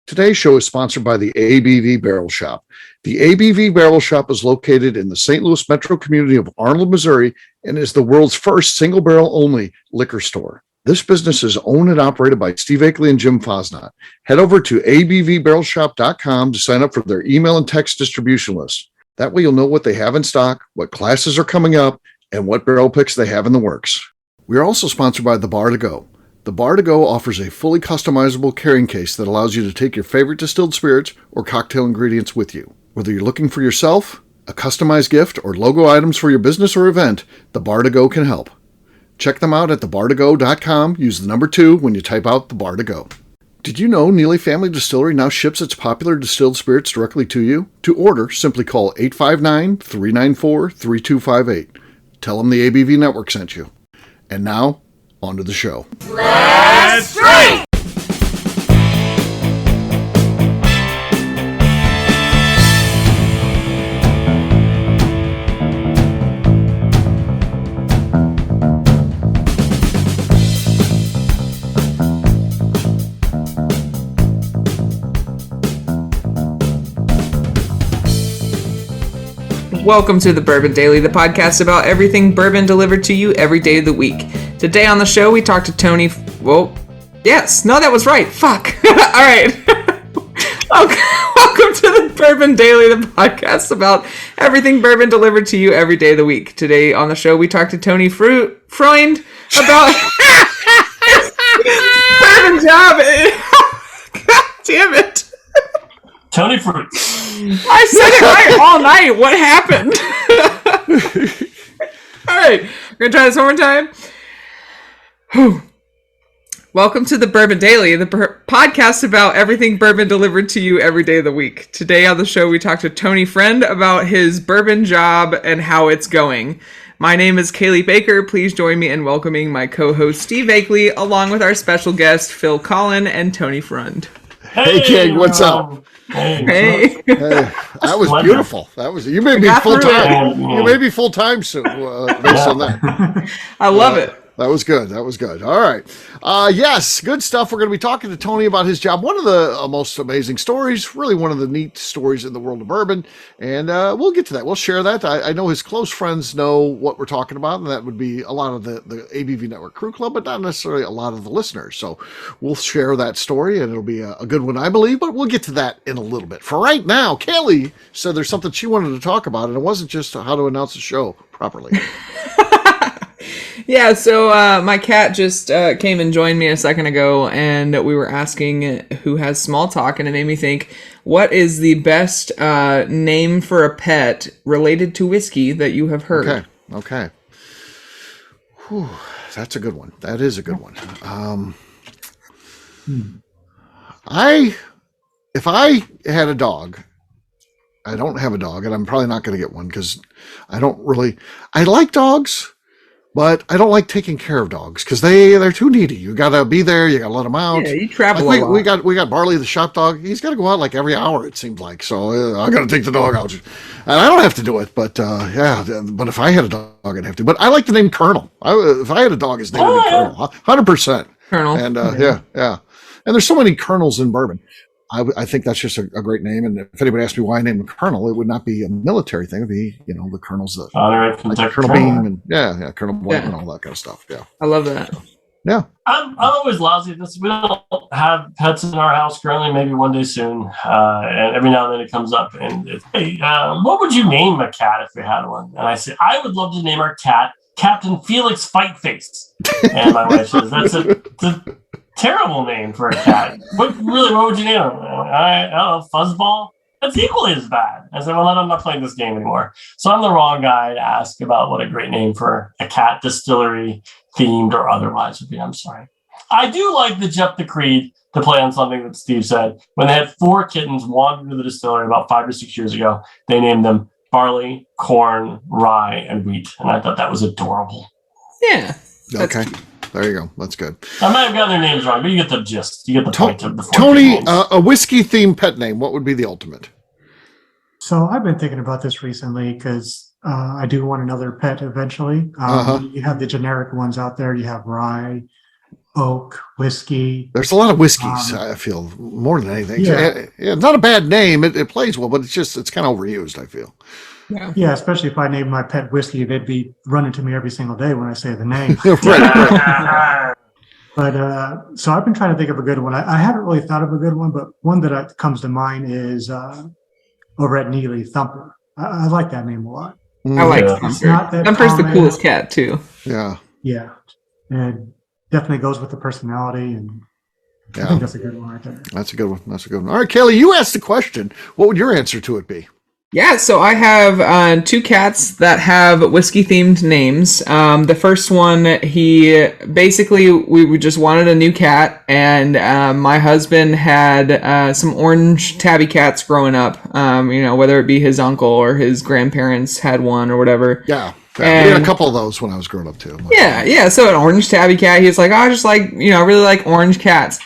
Today's show is sponsored by the ABV Barrel Shop. The ABV Barrel Shop is located in the St. Louis metro community of Arnold, Missouri, and is the world's first single barrel only liquor store. This business is owned and operated by Steve Akeley and Jim Fosnot. Head over to abvbarrelshop.com to sign up for their email and text distribution list. That way you'll know what they have in stock, what classes are coming up, and what barrel picks they have in the works. We are also sponsored by The Bar to Go. The Bar to Go offers a fully customizable carrying case that allows you to take your favorite distilled spirits or cocktail ingredients with you. Whether you're looking for yourself, a customized gift, or logo items for your business or event, The Bar to Go can help. Check them out at thebar2go.com. Use the number 2 when you type out The Bar to Go. Did you know Neely Family Distillery now ships its popular distilled spirits directly to you? To order, simply call 859-394-3258. Tell them the ABV Network sent you. And now, on to the show. Let's drink! Welcome to the Bourbon Daily, the podcast about everything bourbon delivered to you every day of the week. Today on the show, we talked to Tony... that was right. Fuck. All right. Welcome to the Bourbon Daily, the podcast about everything bourbon delivered to you every day of the week. Today on the show, we talked to Tony Freund about bourbon job. God damn it. Tony Freund. I said it right all night. What happened? All right. We're going to try this one more time. Whew. Welcome to the Bourbon Daily, the podcast about everything bourbon delivered to you every day of the week. Today on the show, we talked to Tony Freund about his bourbon job and how it's going. My name is Cailee Baker. Please join me in welcoming my co-host Steve Akeley, along with our special guests Phil Collin and Tony Freund. Hey, King, what's up? Hey. That was beautiful. You may be full time. You may be full time soon, based on that. I love it. That was good. All right. Yes, good stuff. We're going to be talking to Tony about his job. One of the most amazing stories, really one of the neat stories in the world of bourbon. And we'll get to that. We'll share that. I know his close friends know what we're talking about, and that would be a lot of the ABV Network Crew Club, but not necessarily a lot of the listeners. So we'll share that story, and it'll be a good one, I believe, but we'll get to that in a little bit. For right now, Cailee said there's something she wanted to talk about, and it wasn't just how to announce a show properly. Yeah, so my cat just came and joined me a second ago, and we were asking who has small talk, and it made me think, what is the best name for a pet related to whiskey that you have heard? Okay. Whew, that's a good one. That is a good one. If I had a dog, I don't have a dog, and I'm probably not going to get one because I like dogs. But I don't like taking care of dogs because they're too needy. You got to be there. You got to let them out. Yeah, you travel a lot. We got Barley, the shop dog. He's got to go out like every hour, it seems like. So I got to take the dog out. And I don't have to do it, but But if I had a dog, I'd have to. But I like the name Colonel. If I had a dog, his name would be Colonel. 100%. Colonel. And yeah. And there's so many Colonels in bourbon. I think that's just a great name. And if anybody asked me why I named him Colonel, it would not be a military thing. It'd be, the Colonels that like Colonel Beam and Colonel Blank and all that kind of stuff. Yeah. I love that. Yeah. I'm always lousy at this. We don't have pets in our house currently, maybe one day soon. And every now and then it comes up and it's, hey, what would you name a cat if we had one? And I say, I would love to name our cat Captain Felix Fight Face. And my wife says, that's a terrible name for a cat. What would you name him? I don't know, Fuzzball? That's equally as bad. I said, well, I'm not playing this game anymore. So I'm the wrong guy to ask about what a great name for a cat distillery, themed or otherwise, would be. I'm sorry. I do like the Jeff the Creed to play on something that Steve said. When they had 4 kittens wander into the distillery about 5 or 6 years ago, they named them barley, corn, rye, and wheat. And I thought that was adorable. Yeah. Okay. There you go. That's good. I might have gotten their names wrong, but you get the gist. You get the point of the 4 Tony, a whiskey-themed pet name, what would be the ultimate? So I've been thinking about this recently because I do want another pet eventually. You have the generic ones out there. You have rye, oak, whiskey. There's a lot of whiskeys, I feel, more than anything. Yeah. It's not a bad name. It plays well, but it's kind of overused, I feel. Yeah, especially if I named my pet whiskey, they'd be running to me every single day when I say the name. Right. But so I've been trying to think of a good one. I haven't really thought of a good one, but one that comes to mind is over at Neely, Thumper. I like that name a lot. I like It's not Thumper. that Thumper's the common. coolest cat too. Yeah. Yeah, and definitely goes with the personality, and I Yeah. think that's a good one right there. That's a good one. That's a good one. All right, Cailee, you asked the question. What would your answer to it be? Yeah, so I have two cats that have whiskey themed names. The first one, we just wanted a new cat, and my husband had some orange tabby cats growing up. Whether it be his uncle or his grandparents had one or whatever. Yeah. We had a couple of those when I was growing up too. Yeah. So an orange tabby cat. He was like, I really like orange cats.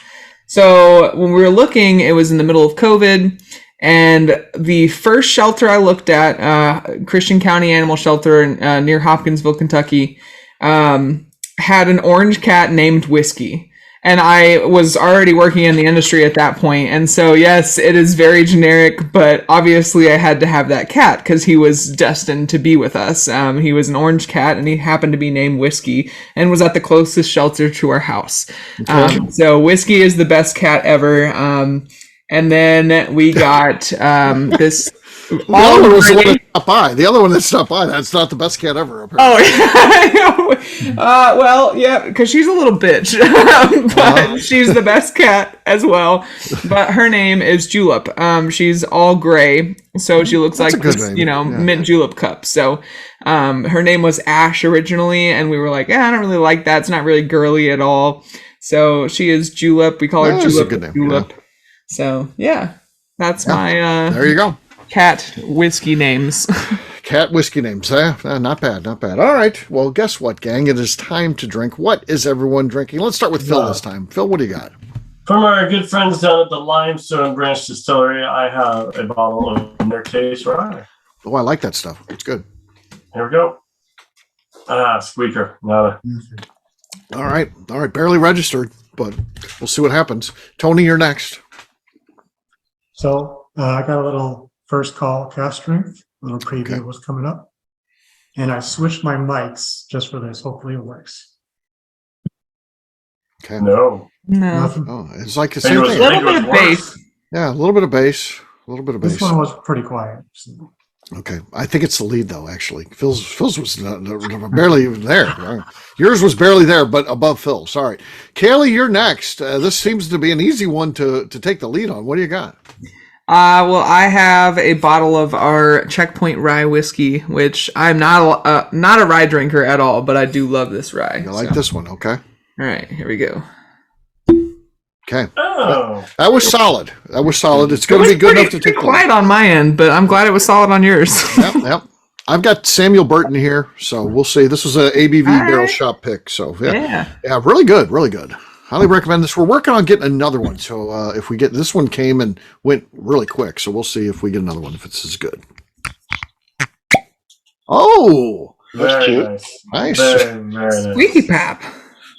So when we were looking, it was in the middle of COVID. And the first shelter I looked at, Christian County Animal Shelter near Hopkinsville, Kentucky, had an orange cat named Whiskey. And I was already working in the industry at that point. And so, yes, it is very generic, but obviously I had to have that cat because he was destined to be with us. He was an orange cat and he happened to be named Whiskey and was at the closest shelter to our house. Okay. So Whiskey is the best cat ever. And then we got this. The other one was the one that stopped by. The other one that stopped by, that's not the best cat ever. Apparently. Well, yeah, because she's a little bitch, but she's the best cat as well. But her name is Julep. She's all gray, so she looks That's like a good this, name. mint julep cup. So, her name was Ash originally, and we were like, I don't really like that. It's not really girly at all. So she is Julep. We call her That's a Julep. good name, Julep. So yeah, that's my there you go. cat whiskey names. Cat whiskey names. Not bad. Not bad. All right. Well, guess what, gang? It is time to drink. What is everyone drinking? Let's start with Phil this time. Phil, what do you got? From our good friends down at the Limestone Branch Distillery, I have a bottle of their Taste Rye. Oh, I like that stuff. It's good. Here we go. Squeaker. Nada. All right. Barely registered, but we'll see what happens. Tony, you're next. So I got a little first call cast strength, a little preview of what's coming up. And I switched my mics just for this. Hopefully it works. Okay. No. Nothing. Oh, it's like the I think same it was- thing. A I little think bit it of was bass. worse. Yeah, a little bit of bass. A little bit of This bass. one was pretty quiet. So. Okay. I think it's the lead, though, actually. Phil's was barely even there. Yours was barely there, but above Phil. Sorry. Cailee, you're next. This seems to be an easy one to take the lead on. What do you got? Well, I have a bottle of our Checkpoint Rye whiskey, which I'm not a rye drinker at all, but I do love this rye. You like this one, okay? All right, here we go. Okay. Oh. That was solid. It's going to be good enough to take the lead. Quiet on my end, but I'm glad it was solid on yours. Yep. I've got Samuel Burton here, so we'll see. This was an ABV Barrel Shop pick, so yeah, really good. Highly recommend this. We're working on getting another one, so if we get this one came and went really quick, so we'll see if we get another one if it's as good. Oh, Very cute. nice. Very, very nice. Squeaky pap.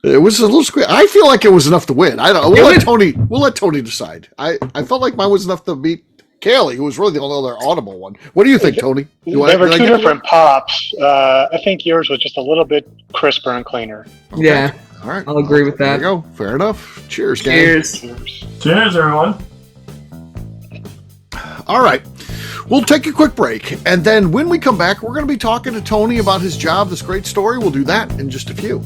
It was a little squeak. I feel like it was enough to win. I don't. We'll let Tony decide. I felt like mine was enough to beat Cailee, who was really the only other audible one. What do you think, Tony? They were two different pops. I think yours was just a little bit crisper and cleaner. Okay. Yeah, All right. I'll agree with that. There you go. Fair enough. Cheers, gang. Cheers. Cheers, everyone. All right. We'll take a quick break. And then when we come back, we're going to be talking to Tony about his job, this great story. We'll do that in just a few.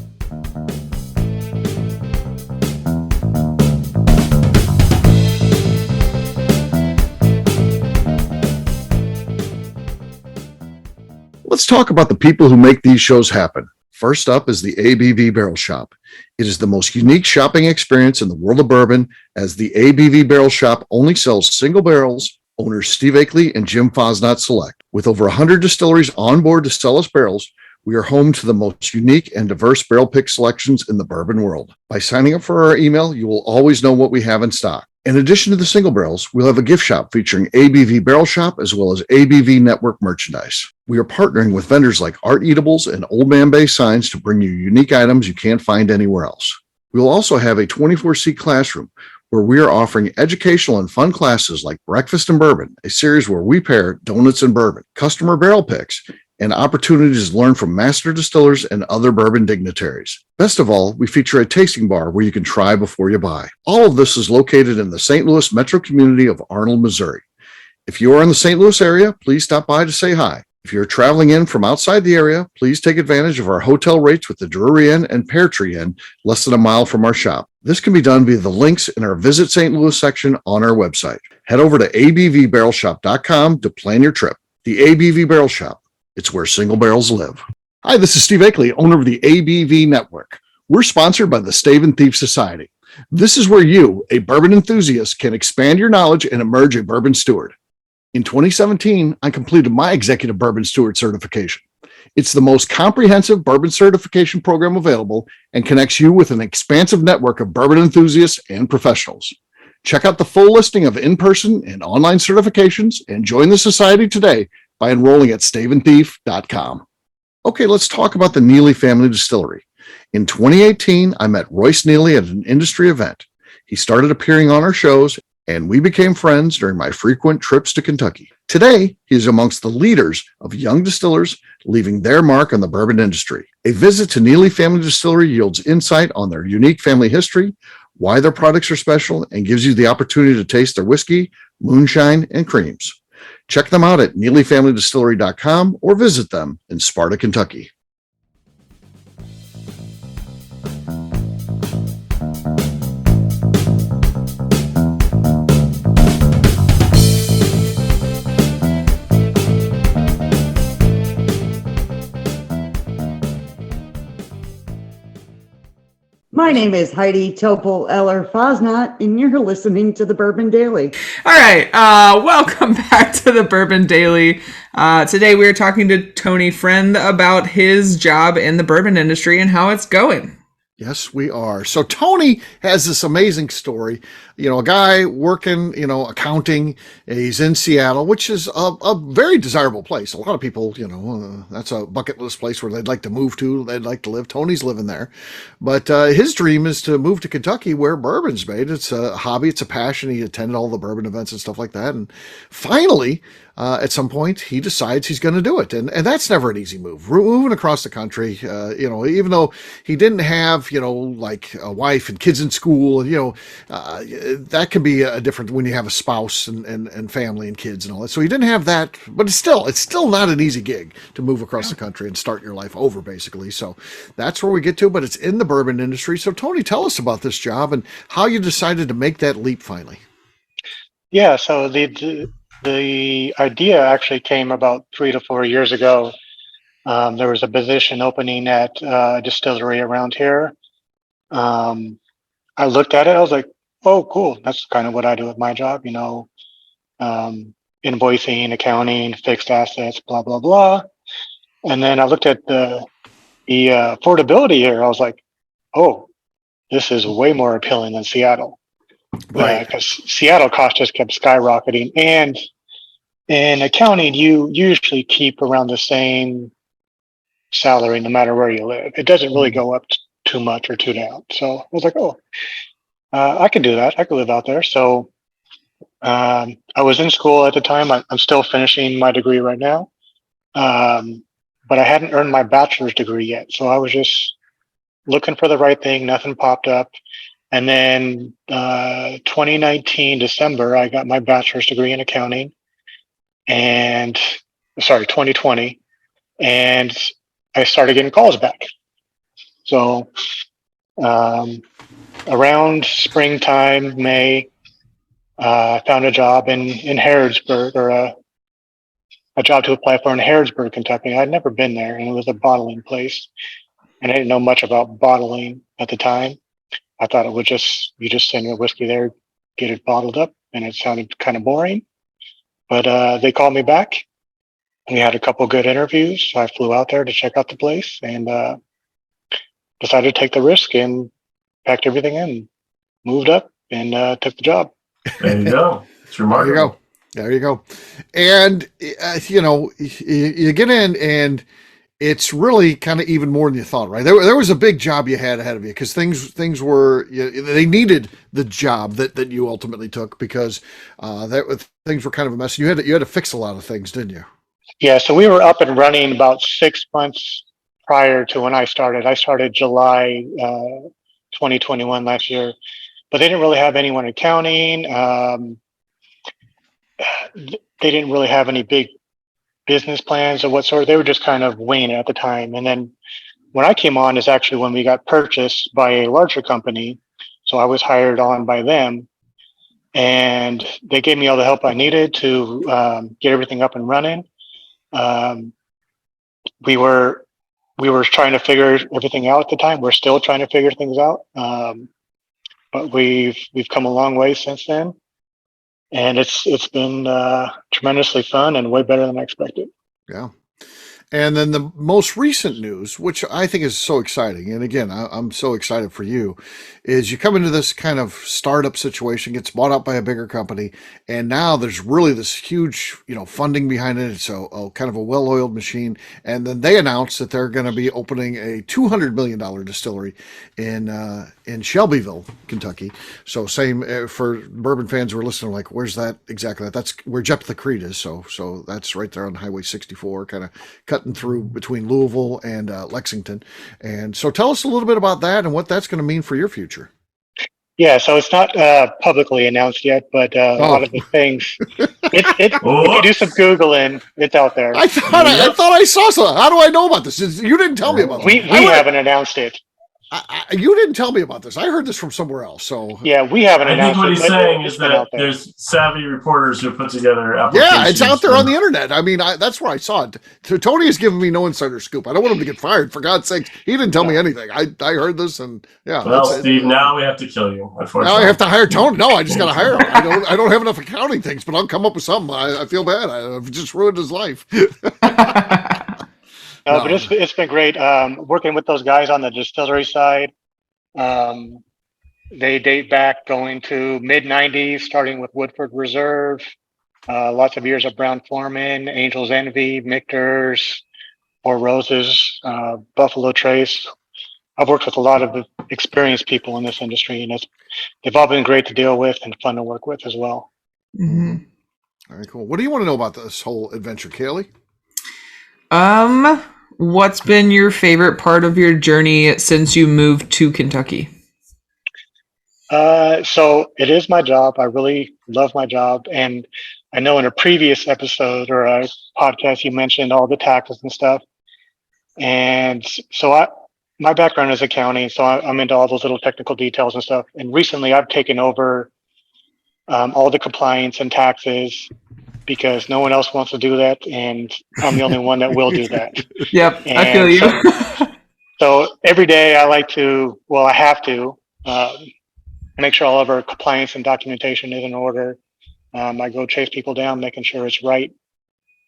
Let's talk about the people who make these shows happen. First up is the ABV Barrel Shop. It is the most unique shopping experience in the world of bourbon, as the ABV Barrel Shop only sells single barrels. Owners Steve Akeley and Jim Fosnot select. With over 100 distilleries on board to sell us barrels, we are home to the most unique and diverse barrel pick selections in the bourbon world. By signing up for our email, you will always know what we have in stock. In addition to the single barrels, we'll have a gift shop featuring ABV Barrel Shop as well as ABV Network merchandise. We are partnering with vendors like Art Eatables and Old Man Bay Signs to bring you unique items you can't find anywhere else. We will also have a 24-seat classroom where we are offering educational and fun classes like Breakfast and Bourbon, a series where we pair donuts and bourbon, customer barrel picks, and opportunities to learn from master distillers and other bourbon dignitaries. Best of all, we feature a tasting bar where you can try before you buy. All of this is located in the St. Louis metro community of Arnold, Missouri. If you are in the St. Louis area, please stop by to say hi. If you're traveling in from outside the area, please take advantage of our hotel rates with the Drury Inn and Pear Tree Inn, less than a mile from our shop. This can be done via the links in our Visit St. Louis section on our website. Head over to abvbarrelshop.com to plan your trip. The ABV Barrel Shop. It's where single barrels live. Hi, this is Steve Akeley, owner of the ABV Network. We're sponsored by the Stave and Thief Society. This is where you, a bourbon enthusiast, can expand your knowledge and emerge a bourbon steward. In 2017, I completed my Executive Bourbon Steward certification. It's the most comprehensive bourbon certification program available and connects you with an expansive network of bourbon enthusiasts and professionals. Check out the full listing of in-person and online certifications and join the society today by enrolling at staveandthief.com. Okay, let's talk about the Neely Family Distillery. In 2018, I met Royce Neely at an industry event. He started appearing on our shows, and we became friends during my frequent trips to Kentucky. Today, he is amongst the leaders of young distillers leaving their mark on the bourbon industry. A visit to Neely Family Distillery yields insight on their unique family history, why their products are special, and gives you the opportunity to taste their whiskey, moonshine, and creams. Check them out at NeelyFamilyDistillery.com or visit them in Sparta, Kentucky. My name is Heidi Topol Eller Fosnot, and you're listening to the Bourbon Daily. All right, welcome back to the Bourbon Daily. Today we are talking to Tony Freund about his job in the bourbon industry and how it's going. Yes, we are. So Tony has this amazing story. You know, a guy working, accounting. He's in Seattle, which is a very desirable place. A lot of people, that's a bucket list place where they'd like to move to. They'd like to live. Tony's living there. But his dream is to move to Kentucky where bourbon's made. It's a hobby. It's a passion. He attended all the bourbon events and stuff like that. And finally, at some point, he decides he's going to do it. And that's never an easy move. Moving across the country, even though he didn't have, like a wife and kids in school, that can be a different when you have a spouse and family and kids and all that. So he didn't have that, but it's still not an easy gig to move across the country and start your life over, basically. So that's where we get to, but it's in the bourbon industry. So Tony, tell us about this job and how you decided to make that leap finally. Yeah, so the idea actually came about 3 to 4 years ago. There was a position opening at a distillery around here. I looked at it. I was like, oh, cool. That's kind of what I do with my job, invoicing, accounting, fixed assets, blah, blah, blah. And then I looked at the affordability here. I was like, oh, this is way more appealing than Seattle. Right. Because Seattle cost just kept skyrocketing. And in accounting, you usually keep around the same salary no matter where you live. It doesn't really go up too much or too down. So I was like, oh, I can do that. I could live out there. So I was in school at the time. I'm still finishing my degree right now. But I hadn't earned my bachelor's degree yet. So I was just looking for the right thing. Nothing popped up. And then 2019, December, I got my bachelor's degree in accounting. 2020. And I started getting calls back. So around springtime, May, I found a job in Harrodsburg, or a job to apply for in Harrodsburg, Kentucky. I'd never been there, and it was a bottling place. And I didn't know much about bottling at the time. I thought it was you just send your whiskey there, get it bottled up, and it sounded kind of boring. But they called me back. We had a couple good interviews. So I flew out there to check out the place and decided to take the risk and packed everything in, moved up, and took the job. There you go. It's remarkable. There you go. And, you get in and it's really kind of even more than you thought, right? There was a big job you had ahead of you because things were they needed the job that you ultimately took because things were kind of a mess. You had to fix a lot of things, didn't you? Yeah, so we were up and running about 6 months prior to when I started. I started July 2021 last year, but they didn't really have anyone accounting. They didn't really have any big business plans of what sort. They were just kind of winging it at the time. And then when I came on is actually when we got purchased by a larger company. So I was hired on by them, and they gave me all the help I needed to get everything up and running. We were trying to figure everything out at the time. We're still trying to figure things out, but we've come a long way since then. And it's been tremendously fun and way better than I expected. Yeah. And then the most recent news, which I think is so exciting, and again, I'm so excited for you, is you come into this kind of startup situation, gets bought out by a bigger company, and now there's really this huge, funding behind it. It's a kind of a well-oiled machine. And then they announced that they're going to be opening a $200 million distillery in Shelbyville, Kentucky. So same for bourbon fans who are listening, like, where's that exactly? That's where Jephthah Creek is. So that's right there on Highway 64, kind of cutting through between Louisville and Lexington. And so tell us a little bit about that and what that's going to mean for your future. Yeah, so it's not publicly announced yet, but a lot of the things, if you do some Googling, it's out there. I thought I saw something. How do I know about this? You didn't tell me about this. We haven't announced it. You didn't tell me about this. I heard this from somewhere else. So yeah, we haven't I announced think what it. he's saying is that there's savvy reporters who put together applications. Yeah, it's out there on the internet. I mean, that's where I saw it. Tony has given me no insider scoop. I don't want him to get fired, for God's sakes. He didn't tell me anything. I heard this, and yeah. Well, Steve, now we have to kill you. Unfortunately, now I have to hire Tony. No, I just got to hire him. I don't have enough accounting things, but I'll come up with something. I feel bad. I've just ruined his life. No, but it's been great working with those guys on the distillery side. They date back going to mid-90s, starting with Woodford Reserve, lots of years of Brown Foreman, Angel's Envy, Michter's, Four Roses, Buffalo Trace. I've worked with a lot of experienced people in this industry, and they've all been great to deal with and fun to work with as well. Mm-hmm. All right, cool. What do you want to know about this whole adventure, Cailee? What's been your favorite part of your journey since you moved to Kentucky? So it is my job. I really love my job. And I know in a previous episode or a podcast, you mentioned all the taxes and stuff. And so my background is accounting, so I'm into all those little technical details and stuff. And recently I've taken over all the compliance and taxes, because no one else wants to do that, and I'm the only one that will do that. Yep, and I feel you. So every day I have to make sure all of our compliance and documentation is in order. I go chase people down, making sure it's right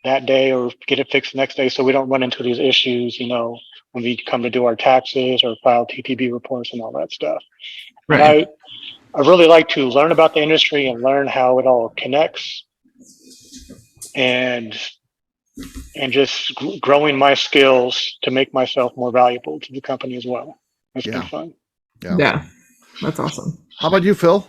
that day or get it fixed the next day, so we don't run into these issues, when we come to do our taxes or file TTB reports and all that stuff. Right. I really like to learn about the industry and learn how it all connects. And just growing my skills to make myself more valuable to the company as well. It's been fun. Yeah, that's awesome. How about you, Phil?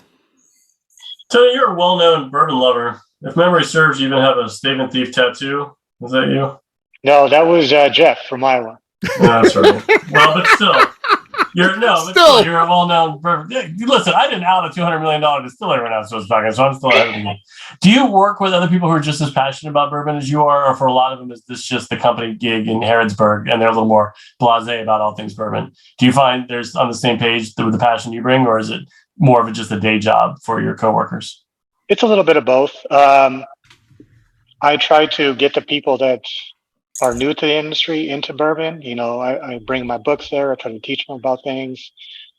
Tony, you're a well-known bourbon lover. If memory serves, you even have a Statement Thief tattoo. Is that you? No, that was Jeff from Iowa. No, that's right. Well, but still. You're a well-known bourbon. Yeah, listen, I didn't out a $200 million distillery right now, so so I'm still ahead of the game. Do you work with other people who are just as passionate about bourbon as you are, or for a lot of them, is this just the company gig in Harrodsburg and they're a little more blasé about all things bourbon? Do you find there's on the same page with the passion you bring, or is it more of just a day job for your coworkers? It's a little bit of both. I try to get the people that are new to the industry into bourbon. I bring my books there. I try to teach them about things.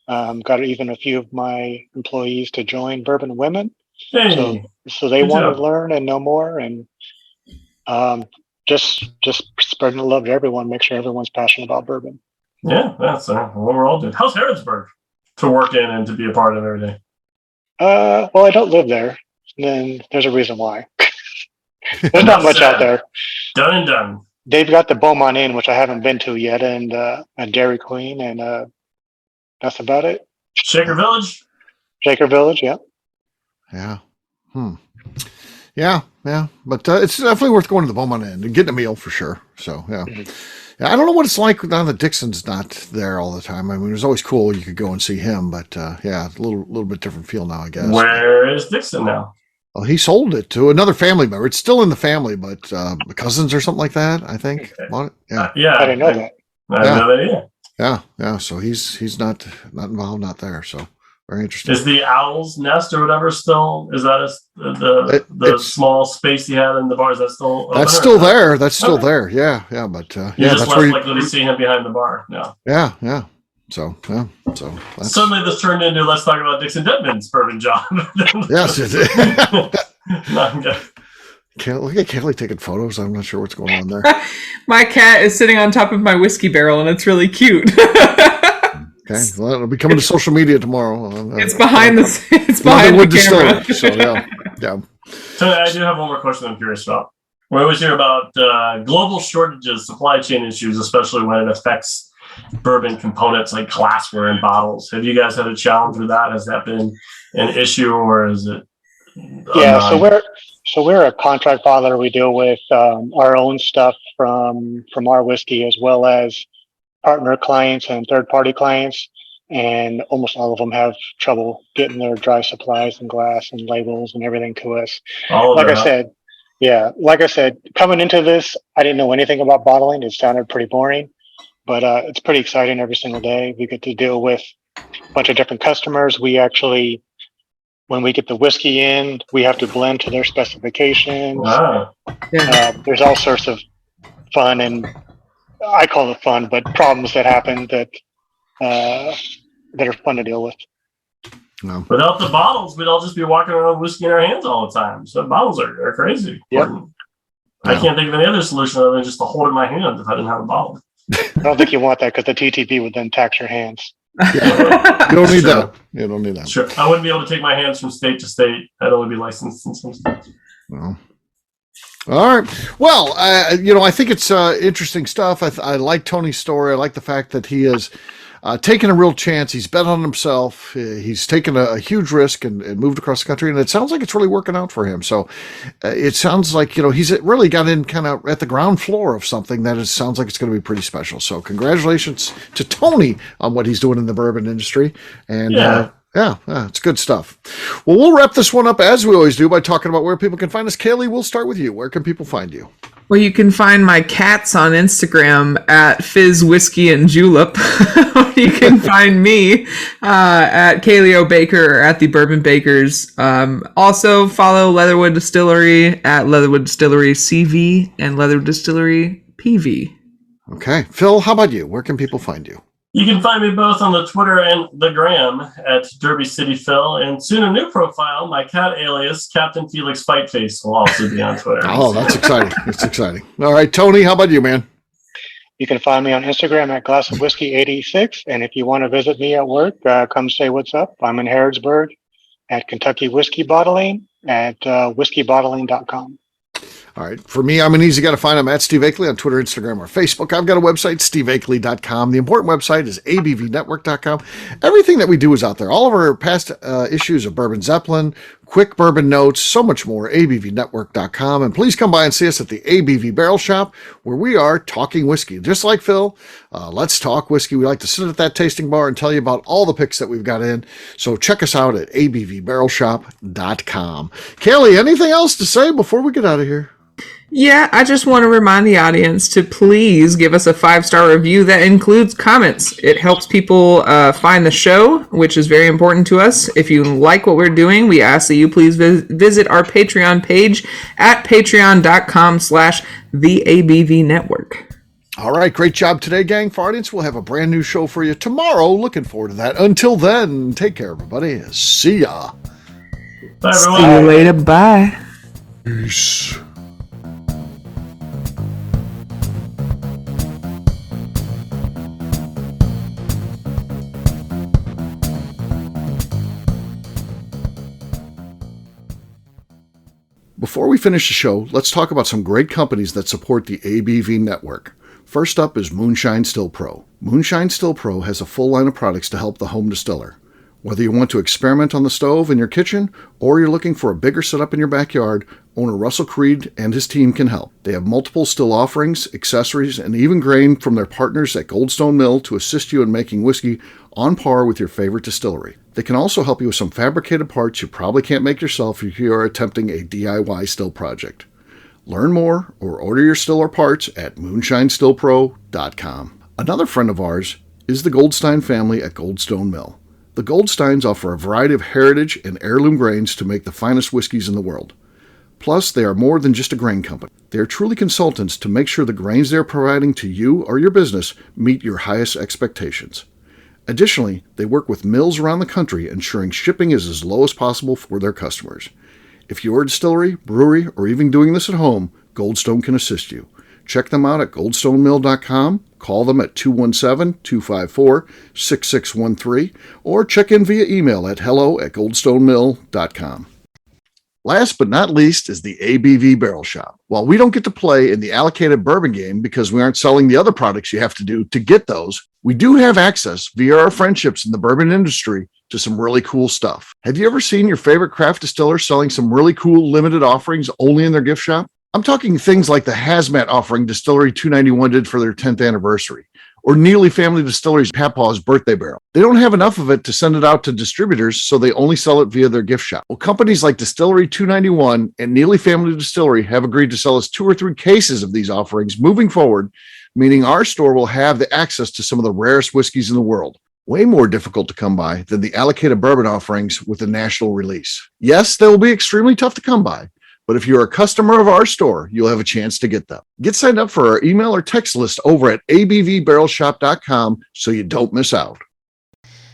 Got even a few of my employees to join Bourbon Women. Hey, so they want to learn and know more, and just spreading the love to everyone, make sure everyone's passionate about bourbon. Yeah, that's what we're all doing. How's Harrodsburg to work in and to be a part of every day? Well, I don't live there. Then there's a reason why. There's not much out there. Done and done. they've got the Beaumont Inn, which I haven't been to yet, and a Dairy Queen, and that's about it. Shaker Village. Shaker Village, yeah. Yeah. Yeah. But it's definitely worth going to the Beaumont Inn and getting a meal for sure. So, yeah. Yeah, I don't know what it's like now that Dixon's not there all the time. I mean, it was always cool. You could go and see him, but yeah, a little bit different feel now, I guess. Where is Dixon now? Oh, he sold it to another family member. It's still in the family, but cousins or something like that, I think. Okay. Yeah. Yeah. I didn't know that. I didn't know that either. Yeah. So he's not involved, not there. So very interesting. Is the Owl's Nest or whatever still? Is that the small space he had in the bar? Is that still? Open That's still there. That's still there. Yeah. But You're yeah, just that's where. less likely to see him behind the bar. No. Yeah. So that's, Suddenly, this turned into let's talk about Dixon Dedman's bourbon job. yes. It is. No, I'm good. Look at Cailee taking photos. I'm not sure what's going on there. My cat is sitting on top of my whiskey barrel, and it's really cute. Okay, well, it'll be coming to social media tomorrow. It's behind the camera. So yeah. So I do have one more question I'm curious about. We always hear about global shortages, supply chain issues, especially when it affects bourbon components like glassware and bottles. Have you guys had a challenge with that? Has that been an issue, or is it? Yeah, so we're a contract bottler. We deal with our own stuff from our whiskey, as well as partner clients and third-party clients, and almost all of them have trouble getting their dry supplies and glass and labels and everything to us. Like I said, coming into this, I didn't know anything about bottling. It sounded pretty boring, but it's pretty exciting every single day. We get to deal with a bunch of different customers. We actually, when we get the whiskey in, we have to blend to their specifications. Wow. There's all sorts of fun, and I call it fun, but problems that happen that are fun to deal with. No. Without the bottles, we'd all just be walking around with whiskey in our hands all the time. So bottles are crazy. Yep. I can't think of any other solution other than just to hold it in my hand if I didn't have a bottle. I don't think you want that because the TTB would then tax your hands. Yeah. You don't need that. You don't need that. Sure. I wouldn't be able to take my hands from state to state. I'd only be licensed in some states. No. All right. Well, I think it's interesting stuff. I like Tony's story. I like the fact that he has taken a real chance. He's bet on himself. He's taken a huge risk and moved across the country. And it sounds like it's really working out for him. So it sounds like, he's really got in kind of at the ground floor of something that sounds like it's going to be pretty special. So congratulations to Tony on what he's doing in the bourbon industry. And yeah, it's good stuff. Well, we'll wrap this one up as we always do by talking about where people can find us. Cailee, we'll start with you. Where can people find you? Well, you can find my cats on Instagram at Fizz Whiskey and Julep. You can find me at Cailee O'Baker or at the Bourbon Bakers. Also follow Leatherwood Distillery at Leatherwood Distillery CV and Leatherwood Distillery PV. Okay. Phil, how about you? Where can people find you? You can find me both on the Twitter and the Gram at Derby City Phil, and soon a new profile, my cat alias, Captain Felix Fightface, will also be on Twitter. Oh, that's exciting. It's exciting. All right, Tony, how about you, man? You can find me on Instagram at Glass of Whiskey 86, and if you want to visit me at work, come say what's up. I'm in Harrodsburg at Kentucky Whiskey Bottling at whiskeybottling.com. All right. For me, I'm an easy guy to find. I'm at Steve Akeley on Twitter, Instagram, or Facebook. I've got a website, steveakeley.com. The important website is abvnetwork.com. Everything that we do is out there. All of our past issues of Bourbon Zeppelin, quick bourbon notes, so much more, abvnetwork.com. And please come by and see us at the ABV Barrel Shop, where we are talking whiskey. Just like Phil, let's talk whiskey. We like to sit at that tasting bar and tell you about all the picks that we've got in. So check us out at abvbarrelshop.com. Cailee, anything else to say before we get out of here? Yeah, I just want to remind the audience to please give us a 5-star review that includes comments. It helps people find the show, which is very important to us. If you like what we're doing, we ask that you please visit our Patreon page at patreon.com/theabvnetwork. All right, great job today, gang. For audience, we'll have a brand new show for you tomorrow. Looking forward to that. Until then, take care, everybody. See ya. Bye, everyone. See you later. Bye. Peace. Before we finish the show, let's talk about some great companies that support the ABV network. First up is Moonshine Still Pro. Moonshine Still Pro has a full line of products to help the home distiller. Whether you want to experiment on the stove in your kitchen or you're looking for a bigger setup in your backyard, owner Russell Creed and his team can help. They have multiple still offerings, accessories, and even grain from their partners at Goldstone Mill to assist you in making whiskey on par with your favorite distillery. They can also help you with some fabricated parts you probably can't make yourself if you are attempting a DIY still project. Learn more or order your still or parts at moonshinestillpro.com. Another friend of ours is the Goldstein family at Goldstone Mill. The Goldsteins offer a variety of heritage and heirloom grains to make the finest whiskeys in the world. Plus, they are more than just a grain company. They are truly consultants to make sure the grains they are providing to you or your business meet your highest expectations. Additionally, they work with mills around the country, ensuring shipping is as low as possible for their customers. If you're a distillery, brewery, or even doing this at home, Goldstone can assist you. Check them out at goldstonemill.com, call them at 217-254-6613, or check in via email at hello@goldstonemill.com. Last but not least is the ABV Barrel Shop. While we don't get to play in the allocated bourbon game because we aren't selling the other products you have to do to get those, we do have access via our friendships in the bourbon industry to some really cool stuff. Have you ever seen your favorite craft distiller selling some really cool limited offerings only in their gift shop? I'm talking things like the Hazmat offering Distillery 291 did for their 10th anniversary, or Neely Family Distillery's Papaw's birthday barrel. They don't have enough of it to send it out to distributors, so they only sell it via their gift shop. Well, companies like Distillery 291 and Neely Family Distillery have agreed to sell us 2 or 3 cases of these offerings moving forward, meaning our store will have the access to some of the rarest whiskeys in the world. Way more difficult to come by than the allocated bourbon offerings with a national release. Yes, they will be extremely tough to come by, but if you're a customer of our store, you'll have a chance to get them. Get signed up for our email or text list over at abvbarrelshop.com so you don't miss out.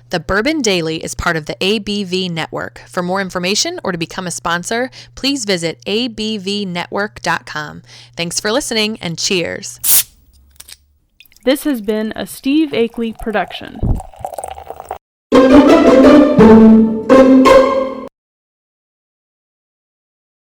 The Bourbon Daily is part of the ABV Network. For more information or to become a sponsor, please visit abvnetwork.com. Thanks for listening and cheers. This has been a Steve Akeley production.